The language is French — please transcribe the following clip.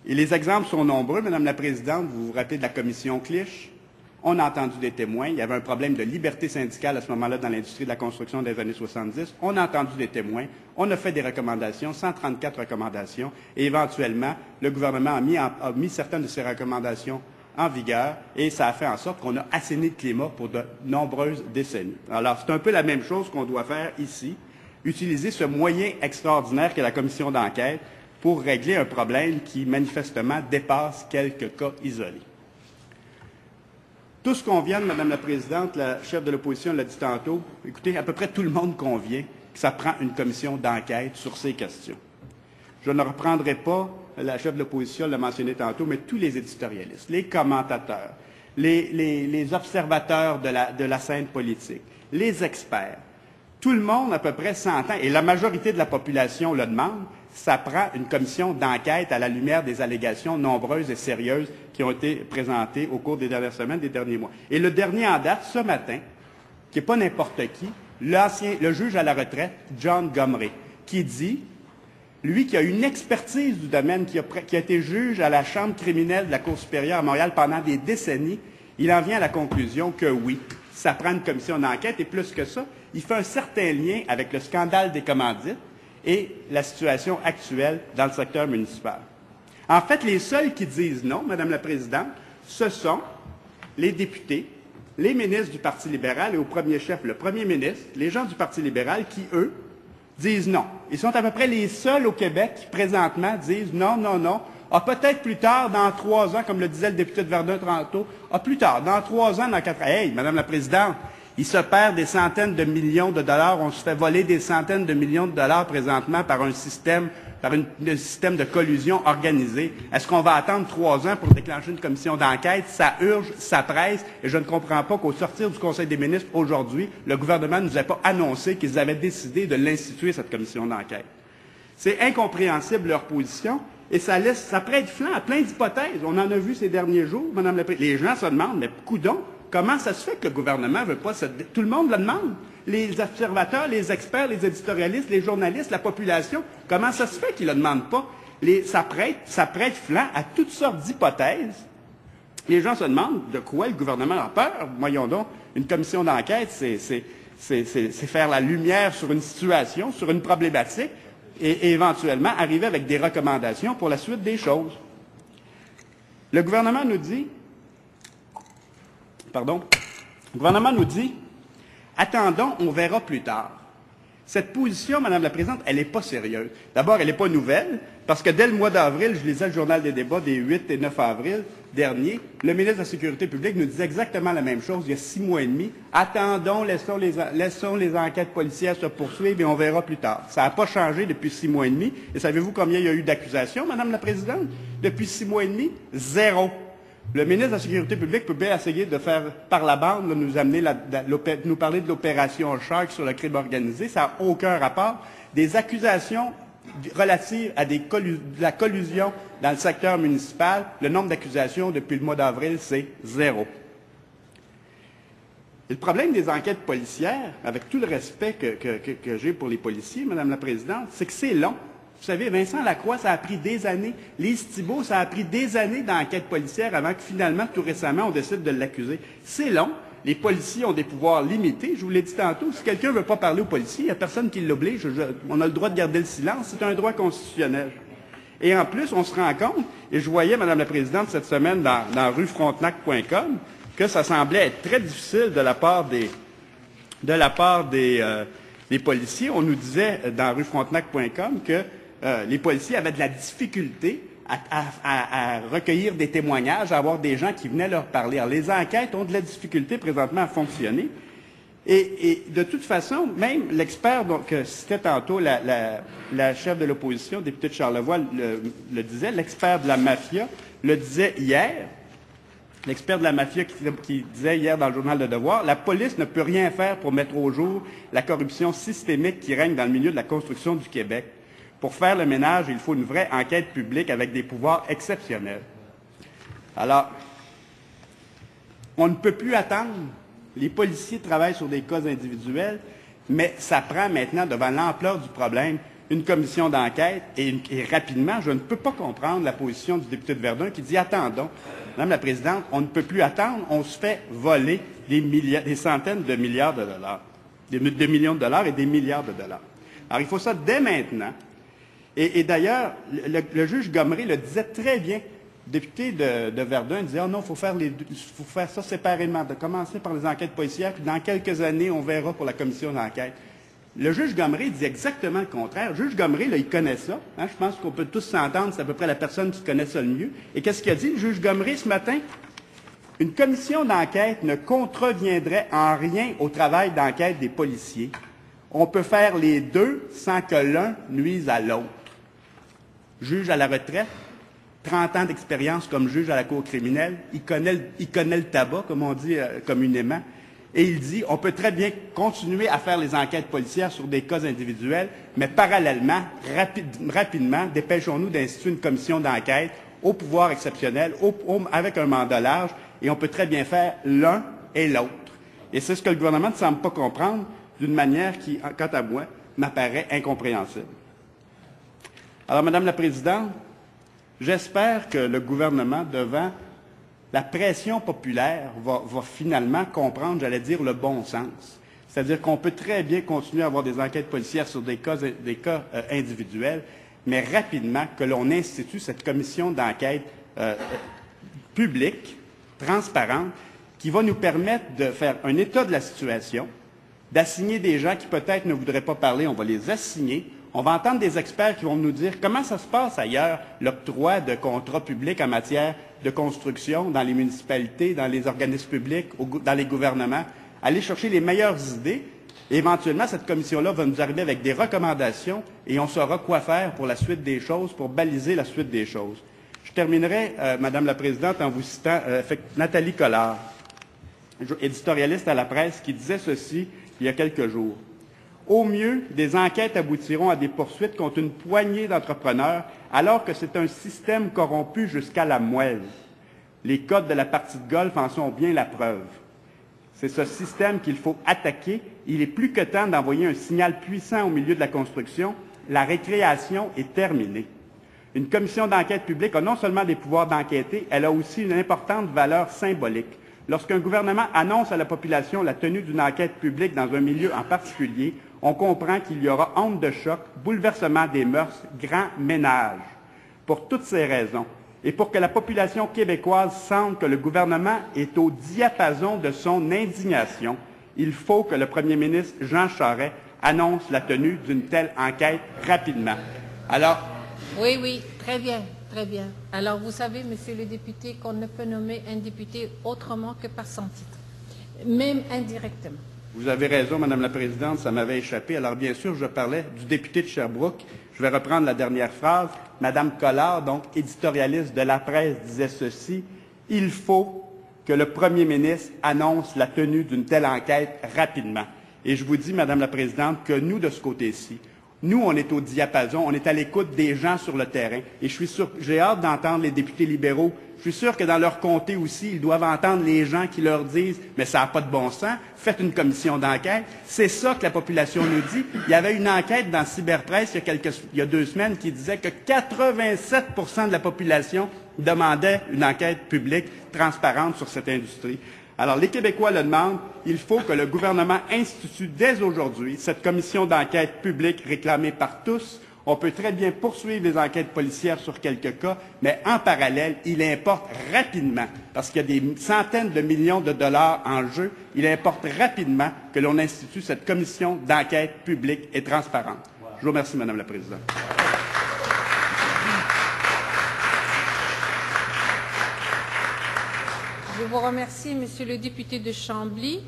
Et les exemples sont nombreux, Madame la Présidente. Vous vous rappelez de la commission Clich? On a entendu des témoins. Il y avait un problème de liberté syndicale à ce moment-là dans l'industrie de la construction des années 70. On a entendu des témoins. On a fait des recommandations, 134 recommandations. Et éventuellement, le gouvernement a mis certaines de ces recommandations en vigueur et ça a fait en sorte qu'on a assaini le climat pour de nombreuses décennies. Alors, c'est un peu la même chose qu'on doit faire ici. Utiliser ce moyen extraordinaire qu'est la commission d'enquête pour régler un problème qui, manifestement, dépasse quelques cas isolés. Tout ce qu'on vient, Madame la Présidente, la chef de l'opposition l'a dit tantôt, écoutez, à peu près tout le monde convient que ça prend une commission d'enquête sur ces questions. Je ne reprendrai pas, la chef de l'opposition l'a mentionné tantôt, mais tous les éditorialistes, les commentateurs, les observateurs de la scène politique, les experts, tout le monde à peu près s'entend, et la majorité de la population le demande, ça prend une commission d'enquête à la lumière des allégations nombreuses et sérieuses qui ont été présentées au cours des dernières semaines, des derniers mois. Et le dernier en date, ce matin, qui n'est pas n'importe qui, le juge à la retraite, John Gomery, qui dit, lui qui a une expertise du domaine, qui a été juge à la Chambre criminelle de la Cour supérieure à Montréal pendant des décennies, il en vient à la conclusion que oui, ça prend une commission d'enquête, et plus que ça, il fait un certain lien avec le scandale des commandites et la situation actuelle dans le secteur municipal. En fait, les seuls qui disent non, Madame la Présidente, ce sont les députés, les ministres du Parti libéral et au premier chef, le premier ministre, les gens du Parti libéral qui, eux, disent non. Ils sont à peu près les seuls au Québec qui, présentement, disent non, non, non. Peut-être plus tard, dans 3 ans, comme le disait le député de Verdun tantôt, plus tard, dans 3 ans, dans 4 ans. Hey, Madame la Présidente, il se perd des centaines de millions de dollars, on se fait voler des centaines de millions de dollars présentement par un système de collusion organisée. Est-ce qu'on va attendre 3 ans pour déclencher une commission d'enquête? Ça urge, ça presse, et je ne comprends pas qu'au sortir du Conseil des ministres aujourd'hui, le gouvernement ne nous ait pas annoncé qu'ils avaient décidé de l'instituer, cette commission d'enquête. C'est incompréhensible leur position, et ça prête flanc à plein d'hypothèses. On en a vu ces derniers jours, Madame la Présidente. Les gens se demandent, mais coudonc, comment ça se fait que le gouvernement ne veut pas Tout le monde le demande. Les observateurs, les experts, les éditorialistes, les journalistes, la population, comment ça se fait qu'ils ne le demandent pas? Ça prête flanc à toutes sortes d'hypothèses. Les gens se demandent de quoi le gouvernement a peur. Voyons donc, une commission d'enquête, c'est faire la lumière sur une situation, sur une problématique, et éventuellement arriver avec des recommandations pour la suite des choses. Le gouvernement nous dit, attendons, on verra plus tard. Cette position, Madame la Présidente, elle n'est pas sérieuse. D'abord, elle n'est pas nouvelle, parce que dès le mois d'avril, je lisais le journal des débats des 8 et 9 avril dernier, le ministre de la Sécurité publique nous disait exactement la même chose il y a 6 mois et demi. Attendons, laissons les enquêtes policières se poursuivre et on verra plus tard. Ça n'a pas changé depuis 6 mois et demi. Et savez-vous combien il y a eu d'accusations, Madame la Présidente? Depuis 6 mois et demi, 0. Le ministre de la Sécurité publique peut bien essayer de faire par la bande, nous parler de l'opération Shark sur le crime organisé. Ça n'a aucun rapport. Des accusations relatives à de la collusion dans le secteur municipal, le nombre d'accusations depuis le mois d'avril, c'est 0. Et le problème des enquêtes policières, avec tout le respect que j'ai pour les policiers, Madame la Présidente, c'est que c'est long. Vous savez, Vincent Lacroix, ça a pris des années. Lise Thibault, ça a pris des années d'enquête policière avant que finalement, tout récemment, on décide de l'accuser. C'est long. Les policiers ont des pouvoirs limités. Je vous l'ai dit tantôt, si quelqu'un ne veut pas parler aux policiers, il n'y a personne qui l'oblige. On a le droit de garder le silence. C'est un droit constitutionnel. Et en plus, on se rend compte, et je voyais, Madame la Présidente, cette semaine dans ruefrontenac.com, que ça semblait être très difficile de la part des policiers. On nous disait dans ruefrontenac.com que les policiers avaient de la difficulté à recueillir des témoignages, à avoir des gens qui venaient leur parler. Alors, les enquêtes ont de la difficulté présentement à fonctionner. Et de toute façon, même l'expert que citait tantôt la chef de l'opposition, députée de Charlevoix, le disait, l'expert de la mafia le disait hier, l'expert de la mafia qui disait hier dans le journal Le Devoir, la police ne peut rien faire pour mettre au jour la corruption systémique qui règne dans le milieu de la construction du Québec. Pour faire le ménage, il faut une vraie enquête publique avec des pouvoirs exceptionnels. Alors, on ne peut plus attendre. Les policiers travaillent sur des cas individuels, mais ça prend maintenant, devant l'ampleur du problème, une commission d'enquête et rapidement. Je ne peux pas comprendre la position du député de Verdun qui dit « Attendons, Madame la Présidente, on ne peut plus attendre, on se fait voler des centaines de milliards de dollars, des millions de dollars et des milliards de dollars. » Alors, il faut ça dès maintenant. Et d'ailleurs, le juge Gomery le disait très bien. Le député de Verdun disait « Oh non, il faut faire ça séparément, de commencer par les enquêtes policières, puis dans quelques années, on verra pour la commission d'enquête. » Le juge Gomery dit exactement le contraire. Le juge Gomery, là, il connaît ça. Hein, je pense qu'on peut tous s'entendre, c'est à peu près la personne qui connaît ça le mieux. Et qu'est-ce qu'il a dit, le juge Gomery, ce matin? Une commission d'enquête ne contreviendrait en rien au travail d'enquête des policiers. On peut faire les deux sans que l'un nuise à l'autre. Juge à la retraite, 30 ans d'expérience comme juge à la cour criminelle, il connaît le tabac, comme on dit communément, et il dit on peut très bien continuer à faire les enquêtes policières sur des cas individuels, mais parallèlement, rapidement, dépêchons-nous d'instituer une commission d'enquête au pouvoir exceptionnel, avec un mandat large, et on peut très bien faire l'un et l'autre. Et c'est ce que le gouvernement ne semble pas comprendre d'une manière qui, quant à moi, m'apparaît incompréhensible. Alors, Madame la Présidente, j'espère que le gouvernement, devant la pression populaire, va finalement comprendre, j'allais dire, le bon sens. C'est-à-dire qu'on peut très bien continuer à avoir des enquêtes policières sur des cas individuels, mais rapidement que l'on institue cette commission d'enquête publique, transparente, qui va nous permettre de faire un état de la situation, d'assigner des gens qui peut-être ne voudraient pas parler, on va les assigner. On va entendre des experts qui vont nous dire comment ça se passe ailleurs, l'octroi de contrats publics en matière de construction dans les municipalités, dans les organismes publics, dans les gouvernements. Aller chercher les meilleures idées. Et éventuellement, cette commission-là va nous arriver avec des recommandations et on saura quoi faire pour la suite des choses, pour baliser la suite des choses. Je terminerai, Madame la Présidente, en vous citant Nathalie Collard, éditorialiste à la presse, qui disait ceci il y a quelques jours. Au mieux, des enquêtes aboutiront à des poursuites contre une poignée d'entrepreneurs, alors que c'est un système corrompu jusqu'à la moelle. Les codes de la partie de golf en sont bien la preuve. C'est ce système qu'il faut attaquer. Il est plus que temps d'envoyer un signal puissant au milieu de la construction. La récréation est terminée. Une commission d'enquête publique a non seulement des pouvoirs d'enquêter, elle a aussi une importante valeur symbolique. Lorsqu'un gouvernement annonce à la population la tenue d'une enquête publique dans un milieu en particulier, on comprend qu'il y aura onde de choc, bouleversement des mœurs, grand ménage. Pour toutes ces raisons, et pour que la population québécoise sente que le gouvernement est au diapason de son indignation, il faut que le premier ministre Jean Charest annonce la tenue d'une telle enquête rapidement. Alors, oui, très bien, très bien. Alors, vous savez, monsieur le député, qu'on ne peut nommer un député autrement que par son titre, même indirectement. Vous avez raison, Madame la Présidente, ça m'avait échappé. Alors, bien sûr, je parlais du député de Sherbrooke. Je vais reprendre la dernière phrase. Madame Collard, donc éditorialiste de la presse, disait ceci. « Il faut que le premier ministre annonce la tenue d'une telle enquête rapidement. » Et je vous dis, Madame la Présidente, que nous, de ce côté-ci, nous, on est au diapason, on est à l'écoute des gens sur le terrain. Et je suis sûr, j'ai hâte d'entendre les députés libéraux. Je suis sûr que dans leur comté aussi, ils doivent entendre les gens qui leur disent « Mais ça n'a pas de bon sens, faites une commission d'enquête. » C'est ça que la population nous dit. Il y avait une enquête dans Cyberpresse il y a 2 semaines qui disait que 87 % de la population demandait une enquête publique transparente sur cette industrie. Alors, les Québécois le demandent. Il faut que le gouvernement institue dès aujourd'hui cette commission d'enquête publique réclamée par tous. On peut très bien poursuivre les enquêtes policières sur quelques cas, mais en parallèle, il importe rapidement, parce qu'il y a des centaines de millions de dollars en jeu, il importe rapidement que l'on institue cette commission d'enquête publique et transparente. Je vous remercie, Madame la Présidente. Je vous remercie, monsieur le député de Chambly.